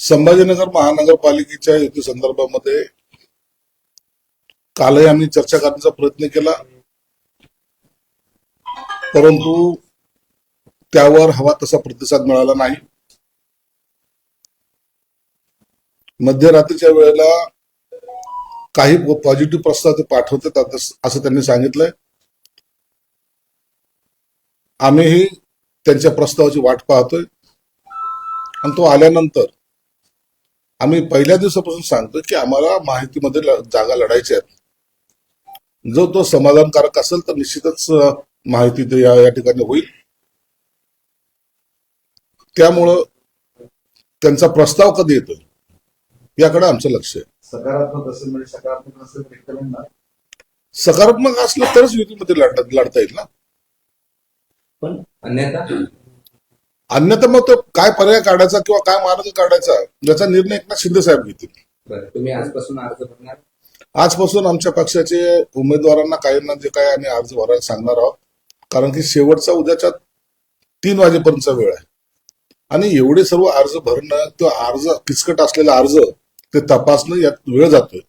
संभाजीनगर महानगरपालिकेच्या युती संदर्भामध्ये कालही आम्ही चर्चा करण्याचा प्रयत्न केला, परंतु त्यावर हवा तसा प्रतिसाद मिळाला नाही. मध्यरात्रीच्या वेळेला काही पॉझिटिव्ह प्रस्ताव ते पाठवतात असं त्यांनी सांगितलंय. आम्हीही त्यांच्या प्रस्तावाची वाट पाहतोय आणि तो आल्यानंतर आम्ही पहिल्या दिवसापासून सांगतो की आम्हाला माहितीमध्ये जागा लढायच्या आहेत. जो तो समाधानकारक असेल तर निश्चितच माहिती या ठिकाणी होईल. त्यामुळं त्यांचा प्रस्ताव कधी येतो याकडे आमचं लक्ष आहे. सकारात्मक असेल म्हणजे सकारात्मक असेल तर ना, सकारात्मक असलं तरच युतीमध्ये लढता येईल ना. पण अन्यथा मग तो काय पर्याय काढायचा किंवा काय मार्ग काढायचा याचा निर्णय एकनाथ शिंदे साहेब घेतील. बरं, तुम्ही आजपासून अर्ज भरणार? आजपासून आमच्या पक्षाचे उमेदवारांना काहींना जे काय आम्ही अर्ज भरायला सांगणार आहोत, कारण की शेवटचा उद्याच्या 3 वाजेपर्यंतचा वेळ आहे आणि एवढे सर्व अर्ज भरणं किंवा अर्ज किचकट असलेला अर्ज ते तपासणं यात वेळ जातोय.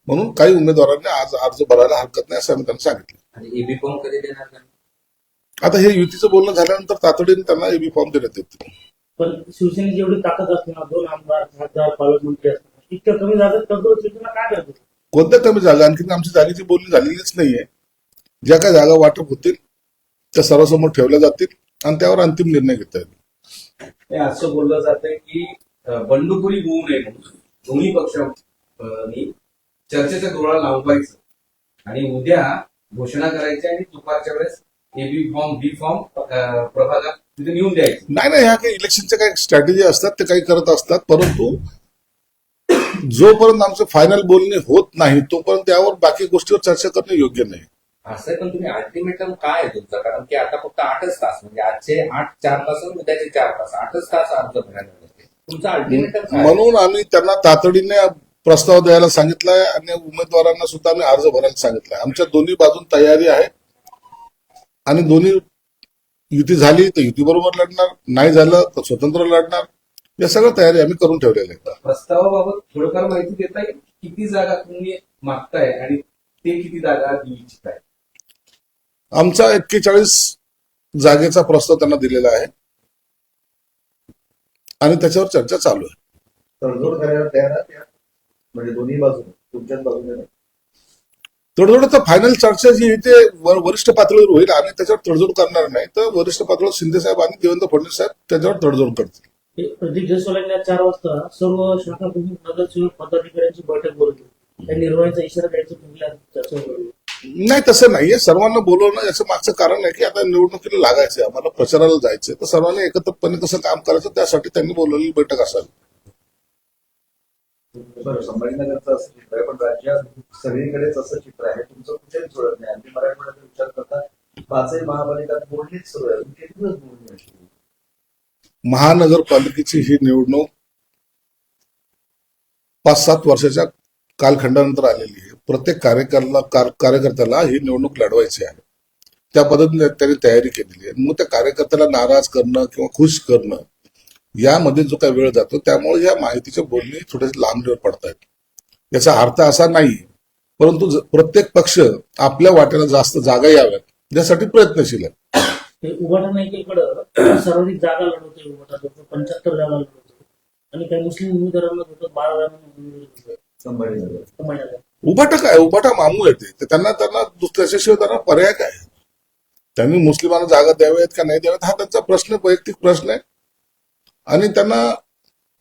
म्हणून काही उमेदवारांनी आज अर्ज भरायला हरकत नाही असं आम्ही त्यांना सांगितलं. आणि एबी फॉर्म कधी देणार त्यांना? आता हे युतीचं बोलणं झाल्यानंतर तातडीने त्यांना एबी फॉर्म देण्यात येतील. पण शिवसेनेची एवढी ताकद असते ना, 2 आमदार, खासदार, पालकमंत्री असतात, इतक्या कमी जागेत करतो शिवसेना काय करतो? कोणत्या कमी जागा? आणखी आमची जागेची बोलणी झालेलीच नाहीये. ज्या काही जागा वाटप होतील त्या सर्वांसमोर ठेवल्या जातील आणि त्यावर अंतिम निर्णय घेता येईल. असं बोललं जातंय की बंडखोरी होऊ नये म्हणून दोन्ही पक्षांनी चर्चेचा डोळा लावायचं आणि उद्या घोषणा करायची आणि दुपारच्या वेळेस एबी फॉर्म बी फॉर्म प्रभागात तिथे नेऊन द्यायचे. नाही, ह्या काही इलेक्शनच्या काही स्ट्रॅटेजी असतात ते काही करत असतात, परंतु जोपर्यंत आमचं फायनल बोलणे होत नाही तोपर्यंत त्यावर बाकी गोष्टीवर चर्चा करणं योग्य नाही. असं पण तुम्ही अल्टिमेटम काय आहे तुमचं? कारण की आता फक्त 8च तास, म्हणजे आजचे 4 तास आणि उद्याचे 4 तास, 8च तास अर्ज भरायला लागते. तुमचं अल्टिमेटम काय? म्हणून आम्ही त्यांना तातडीने प्रस्ताव द्यायला सांगितलाय आणि उमेदवारांना सुद्धा आम्ही अर्ज भरायला सांगितलाय. आमच्या दोन्ही बाजून तयारी आहे आणि दोन्ही युती झाली तर युती बरोबर लढणार, नाही झालं तर स्वतंत्र लढणार. या सगळ्या तयारी आम्ही करून ठेवलेल्या आहेत. प्रस्तावाबाबत थोडंफार माहिती देता येईल? किती जागा तुम्ही मागताय आणि ते किती जागा देऊ इच्छिताय? आमचा 41 जागेचा प्रस्ताव त्यांना दिलेला आहे आणि त्याच्यावर चर्चा चालू आहे. तडजोड करायला तयार आहात या? म्हणजे दोन्ही बाजूने, तुमच्याच बाजूने नाही. तडजोड तर फायनल चर्चा जी ते वरिष्ठ पातळीवर होईल. आम्ही त्याच्यावर तडजोड करणार नाही, तर वरिष्ठ पातळीवर शिंदे साहेब आणि देवेंद्र फडणवीस साहेब त्याच्यावर तडजोड करतील. प्रदीप जयस्वाल यांनी 4 वाजता सर्व शाखा प्रमुख नगरसेवक पदाधिकाऱ्यांची बैठक बोलवली. त्या निर्णयाचा इशारा द्यायचं तुम्ही चर्चेवर? नाही, तसं नाहीये. सर्वांना बोलवणं याचं मागचं कारण आहे की आता निवडणुकीला लागायचंय, आम्हाला प्रचाराला जायचंय, तर सर्वांनी एकत्रितपणे कसं काम करायचं त्यासाठी त्यांनी बोलवलेली बैठक असावी. बरं, संभाजीनगरचं असं चित्र आहे, पण राज्यात सगळीकडेच असं चित्र आहे. तुमचं कुठेच जुळत नाही. आम्ही मराठवाड्याचा विचार करता 5ही महापालिकात बोलणीच सुरू आहे. किती दिवस बोलणी अशी? महानगरपालिकेची ही निवडणूक 5-7 वर्षाच्या कालखंडानंतर आलेली आहे. प्रत्येक कार्यकर्त्याला ही निवडणूक लढवायची आहे. त्या पद्धतीने त्यांनी तयारी केलेली आहे. मग त्या कार्यकर्त्याला नाराज करणं किंवा खुश करणं यामध्ये जो काही वेळ जातो, त्यामुळे या माहितीच्या बोलणी थोडेसे लांबणीवर पडतायत. याचा अर्थ असा नाही, परंतु प्रत्येक पक्ष आपल्या वाट्याला जास्त जागा याव्यात यासाठी प्रयत्नशील आहे. उभाटा नाही एकीकडं सर्वाधिक जागा लढवतोय. उभाटा 75 जागा लढवतो आणि काही मुस्लिम उमेदवारांना 12 जागा संभाजीनगर. उभाटा काय, उभाटा मामू येते तर त्यांना त्याच्याशिवाय त्यांना पर्याय काय? त्यांनी मुस्लिमांना जागा द्याव्यात का नाही द्याव्यात हा त्यांचा प्रश्न, वैयक्तिक प्रश्न आहे आणि त्यांना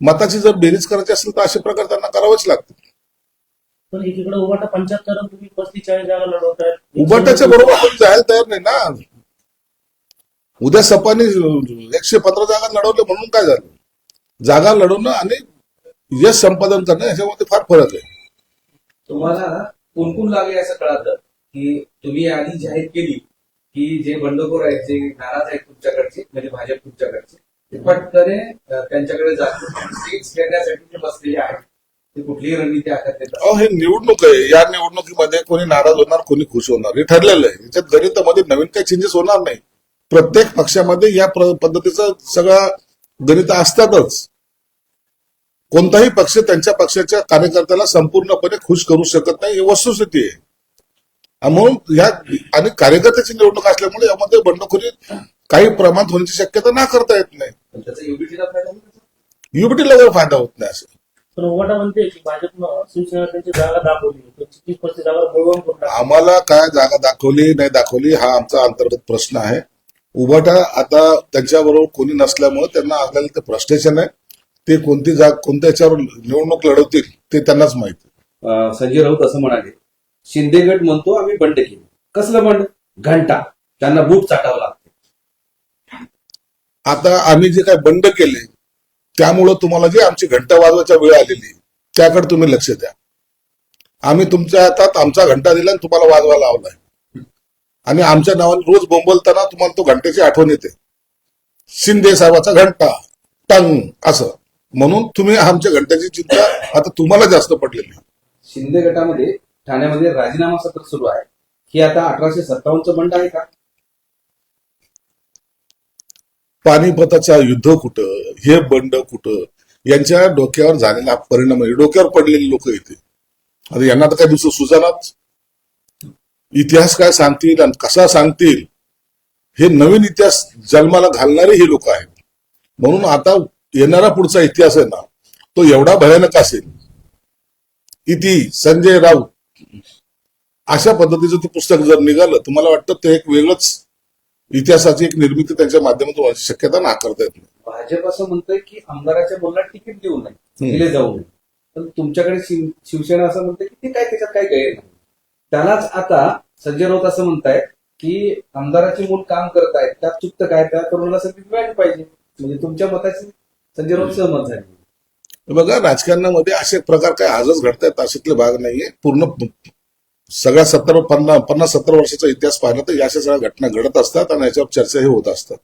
मताची जर बेरीज करायची असेल तर अशा प्रकारे त्यांना करावंच लागतं. पण एकीकडे उभाटा 75 तुम्ही 35-40 जागा लढवताय. उभाटाच्या बरोबर आपण जायला तयार नाही ना. उद्या सपाने 115 जागा लढवल्या म्हणून काय झालं? जागा लढवणं आणि यश संपादन करणं याच्यामध्ये फार फरक आहे. तुम्हाला कोण लागले असं कळतं की तुम्ही आधी जाहीर केली की जे बंडखोर आहेत, जे नाराज आहेत तुमच्याकडचे, म्हणजे भाजप तुमच्याकडचे, ते पटकन त्यांच्याकडे जातील. सीट्स घेण्यासाठी जे बसलेले आहेत ते कुठलीही रणनीती आखत येतात. हे निवडणूक आहे. या निवडणुकीमध्ये कोणी नाराज होणार, कोणी खुश होणार हे ठरलेलं आहे. याच्यात गणितामध्ये नवीन काही चेंजेस होणार नाही. प्रत्येक पक्षामध्ये या पद्धतीचं सगळं गणित असतातच. कोणताही पक्ष त्यांच्या पक्षाच्या कार्यकर्त्याला संपूर्णपणे खुश करू शकत नाही, ही वस्तुस्थिती आहे. आणि म्हणून या आणि कार्यकर्त्याची निवडणूक असल्यामुळे यामध्ये बंडखोरी काही प्रमाणात होण्याची शक्यता नाकारता येत नाही. पण त्याचा युबीटीला फायदा होईल का? युबीटीला वगैरे फायदा होत नाही असं. पण उभाटा म्हणते की भाजपनं शिवसेना त्यांची जागा दाखवली, त्यांची 30% जागा बळवून करून टाकली. आम्हाला काय जागा दाखवली नाही दाखवली हा आमचा अंतर्गत प्रश्न आहे. उभाटा आता त्यांच्याबरोबर कोणी नसल्यामुळे त्यांना आपल्याला ते फ्रस्ट्रेशन आहे. ते कोणत्या याच्यावर निवडणूक लढवतील ते त्यांनाच माहिती. संजय राऊत असं म्हणाले, शिंदे गट म्हणतो आम्ही बंड केली. कसलं बंड? घंटा. त्यांना बूट चाटावं लागतं. आता आम्ही जे काय बंड केले त्यामुळं तुम्हाला जी आमची घंटा वाजवायच्या वेळ आलेली त्याकडे तुम्ही लक्ष द्या. आम्ही तुमच्या हातात आमचा घंटा दिला आणि तुम्हाला वाजवायला लावलाय आणि आमच्या नावाने रोज बोंबलताना तुम्हाला तो घंट्याची आठवण येते. शिंदे साहेबाचा घंटा टंग असं म्हणून तुम्ही आमच्या घंट्याची चिंता आता तुम्हाला जास्त पडलेली. शिंदे गटामध्ये ठाण्यामध्ये राजीनामा सत्र सुरू आहे. ही आता 1857चं बंड आहे का? पानिपताचा युद्ध कुठं, हे बंड कुठं, यांच्या डोक्यावर झालेला परिणाम आहे. डोक्यावर पडलेली लोक इथे. आता यांना तर काय दुसरं सुजानाच. इतिहास काय सांगतील आणि कसा सांगतील हे नवीन इतिहास जन्माला घालणारे हे लोक आहेत. म्हणून आता येणारा पुढचा इतिहास आहे ना तो एवढा भयानक असेल. इति संजय राऊत अशा पद्धतीचं ते पुस्तक जर निघालं तर मला वाटतं ते एक वेगळंच इतिहासाची एक निर्मिती त्यांच्या माध्यमातून व्हायची शक्यता नाकारता येत नाही. भाजप असं म्हणतंय की आमदाराच्या बोलण्यात तिकीट देऊ नये, दिले जाऊ नये. पण तुमच्याकडे शिवसेना असं म्हणते की ते काय त्याच्यात काय गैर नाही. त्यालाच आता संजय राऊत असं म्हणतायत की आमदाराचे मूल काम करत आहेत, त्यात चुकतं काय, त्या तरुणाला सर्व्हिस मिळाली पाहिजे. म्हणजे तुमच्या मताची संजय राऊत सहमत झाले. बघा राजकारणामध्ये असे प्रकार काय आजच घडतायत अशातले भाग नाहीये. पूर्ण सगळ्या 50-70 वर्षाचा इतिहास पाहिला तर अशा सगळ्या घटना घडत असतात आणि याच्यावर चर्चाही होत असतात.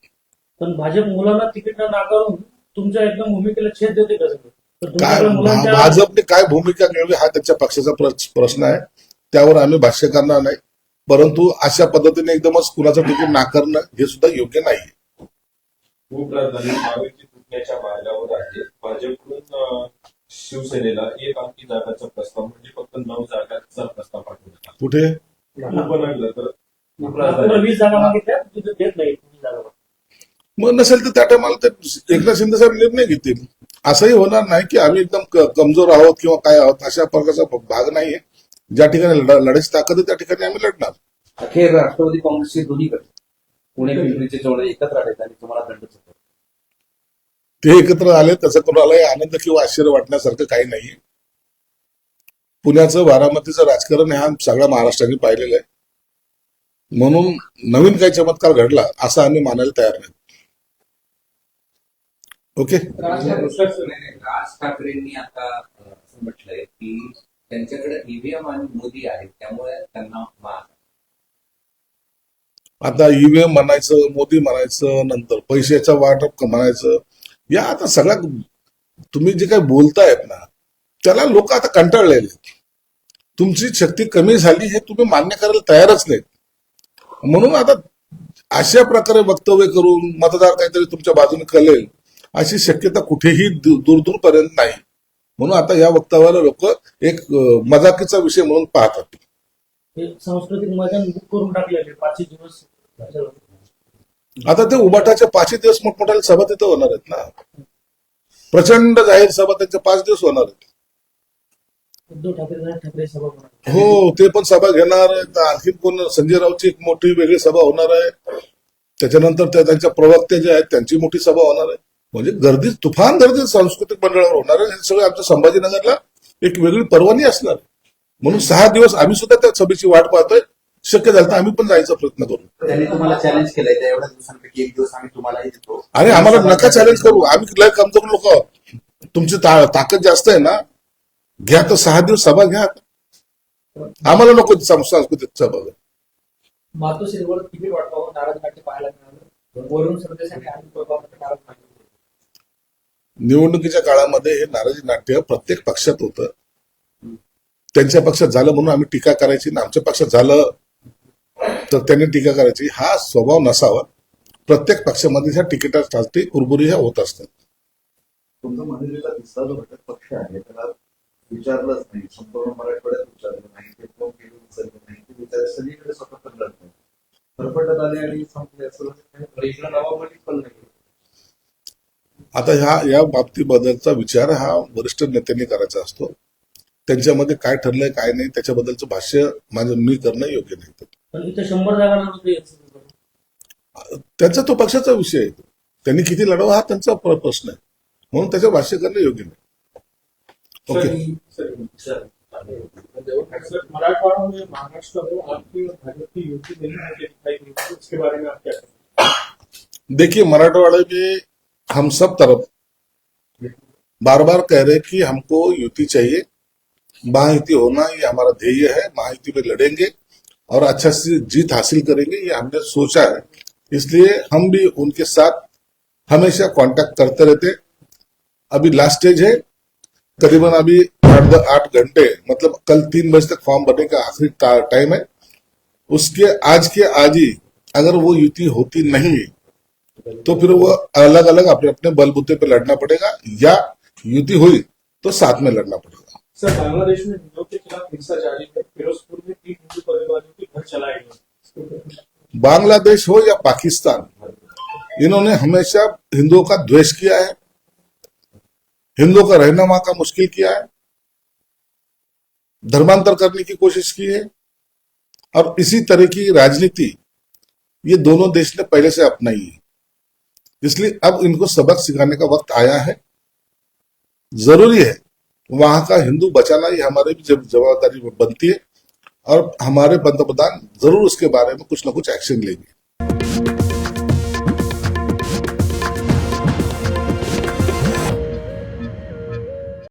पण भाजप मुलांना तिकीट न नाकारून तुमच्या एकदम भूमिकेला छेद देते का सगळं? तर काय तुमच्याकडे मुलांच्या भाजपने काय भूमिका घ्यावी हा त्यांच्या पक्षाचा प्रश्न आहे. त्यावर आम्ही भाष्य करणार नाही. परंतु अशा पद्धतीने एकदमच कुणाचं तिकीट नाकारणं हे सुद्धा योग्य नाही. उपराजधानी महायुती तुटण्याच्या मार्गावर आहे. भाजपकडून शिवसेनेला 1 अंकी जागाचा प्रस्ताव म्हणजे फक्त 9 जागांचा प्रस्ताव पाठवला. कुठे बनवलं तर नागपूरला 20 जागा मागितल्या, तिथे देत नाही 20 जागा. मग नसेल तर त्या टायमाला ते एकनाथ शिंदे साहेब निर्णय घेतील. असंही होणार नाही की आम्ही एकदम कमजोर आहोत किंवा काय आहोत अशा प्रकारचा भाग नाहीये. ज्या ठिकाणी लढायची ताकद आहे त्या ठिकाणी आम्ही लढणार. अखेर राष्ट्रवादी काँग्रेसचे दोन्ही गट पुणे पिंपरीचे जवळ एकत्र आले आणि तुम्हाला दंड चुकवला. ते एकत्र आले त्याचा कोणालाही आनंद किंवा आश्चर्य वाटण्यासारखं काही नाही. पुण्याचं बारामतीचं राजकारण हा सगळ्या महाराष्ट्राने पाहिलेलं आहे. म्हणून नवीन काही चमत्कार घडला असं आम्ही मानायला तयार नाही. ओके. राज ठाकरेंनी आता असं म्हटलंय की त्यांच्याकडे ईव्हीएम आणि मोदी आहेत त्यामुळे त्यांना मान. आता ईव्हीएम म्हणायचं, मोदी म्हणायचं, नंतर पैशाचं वाटप म्हणायचं, या आता सगळ्या तुम्ही जे काही बोलतायत ना त्याला लोक आता कंटाळलेले. तुमची शक्ती कमी झाली हे तुम्ही मान्य करायला तयारच नाहीत. म्हणून आता अशा प्रकारे वक्तव्य करून मतदार काहीतरी तुमच्या बाजूने कळेल अशी शक्यता कुठेही दूरपर्यंत नाही. म्हणून आता या वक्तव्याला लोक एक मजाकीचा विषय म्हणून पाहतात. हे सांस्कृतिक मैदान बुक करून टाकलेले 5 दिवस. आता ते उबाटाच्या 5 दिवस मोठमोठ्या सभा तिथं होणार आहेत ना. प्रचंड जाहीर सभा त्यांच्या 5 दिवस होणार आहेत. उद्धव ठाकरे सभा होणार. हो ते पण सभा घेणार आहेत. आणखी कोण संजय राऊतची एक मोठी वेगळी सभा होणार आहे. त्याच्यानंतर त्यांच्या प्रवक्ते जे आहेत त्यांची मोठी सभा होणार आहे. म्हणजे गर्दी तुफान गर्दी सांस्कृतिक मंडळावर होणार आहे. हे सगळं आमच्या संभाजीनगरला एक वेगळी पर्वणी असणार. म्हणून 6 दिवस आम्ही सुद्धा त्या सभेची वाट पाहतोय. शक्य झालं तर आम्ही पण जायचा प्रयत्न करू. त्यांनी तुम्हाला चॅलेंज केलंय त्या एवढ्या दिवसांपैकी एक दिवस आम्ही तुम्हालाही देतो. आणि आम्हाला नका चॅलेंज करू. आम्ही लय कमजोर लोक आहोत. तुमची ताकद जास्त आहे ना. घ्या तर 6 दिवस सभा घ्या. आम्हाला नको सांस्कृतिक सभा. मातोश्रीवर तिकीट वाटपावर नाराज नाट्य पाहायला मिळालं. वरून सरदेसाई आणि प्रभाकर नाराज नाट्य. निवडणुकीच्या काळामध्ये हे नाराजी नाट्य प्रत्येक पक्षात होतं. त्यांच्या पक्षात झालं म्हणून आम्ही टीका करायची ना आमच्या पक्षात झालं तर त्यांनी टीका करायची हा स्वभाव नसावा. प्रत्येक पक्षामध्ये ह्या तिकिटासाठी कुरबुरी ह्या होत असतात. तुमचा महायुतीचा तिसरा जो घटक पक्ष आहे त्याला विचारलंच नाही, संपूर्ण मराठवाड्यात विचारलं नाही, ते कोण केलं विचारलं नाही, ते विचार सगळीकडे स्वतंत्र लढत नाही, फरफटत आले आणि संपले असं प्रश्न नवामध्ये पण नाही. आता या बाबतीबद्दलचा विचार हा वरिष्ठ नेत्यांनी करायचा असतो. त्यांच्यामध्ये काय ठरलंय काय नाही त्याच्याबद्दलचं भाष्य मी करणं योग्य नाही. पण इथे 100 जागा लढवतोय याचं बरोबर. त्यांचा तो पक्षाचा विषय आहे. त्यांनी किती लढवा हा त्यांचा प्रश्न आहे, म्हणून त्याचं भाष्य करणं योग्य नाही. ओके. सर, मराठवाड़ा में महाराष्ट्र में आपकी भाजपा की युति नहीं मुझे दिखाई दी, उसके बारे में आप क्या कहें? देखिए, मराठवाड़े में हम सब तरफ बार बार कह रहे कि हमको युति चाहिए, महायुति होना ये हमारा ध्येय है, महायुति में लड़ेंगे और अच्छा से जीत हासिल करेंगे, ये हमने सोचा है. इसलिए हम भी उनके साथ हमेशा कांटेक्ट करते रहते. अभी लास्ट स्टेज है, करीबन अभी 8 घंटे मतलब कल 3 बजे तक फॉर्म भरने का आखिरी टाइम है. उसके आज ही अगर वो युति होती नहीं तो फिर वो अलग अलग अपने अपने बलबूते पे लड़ना पड़ेगा, या युति हुई तो साथ में लड़ना पड़ेगा. सर, बांग्लादेश में हिंदुओं के खिलाफ हिंसा जारी है. फिरोजपुर में 3 हिंदू परिवारों के घर चलाए गए. बांग्लादेश हो या पाकिस्तान, इन्होंने हमेशा हिंदुओं का द्वेष किया है, हिंदुओं का रहना वहां का मुश्किल किया है, धर्मांतर करने की कोशिश की है, और इसी तरह की राजनीति ये दोनों देश ने पहले से अपनाई है. इसलिए अब इनको सबक सिखाने का वक्त आया है. जरूरी है वहां का हिंदू बचाना, ये हमारे भी जवाबदारी बनती है, और हमारे पंतप्रधान जरूर उसके बारे में कुछ ना कुछ एक्शन लेंगे.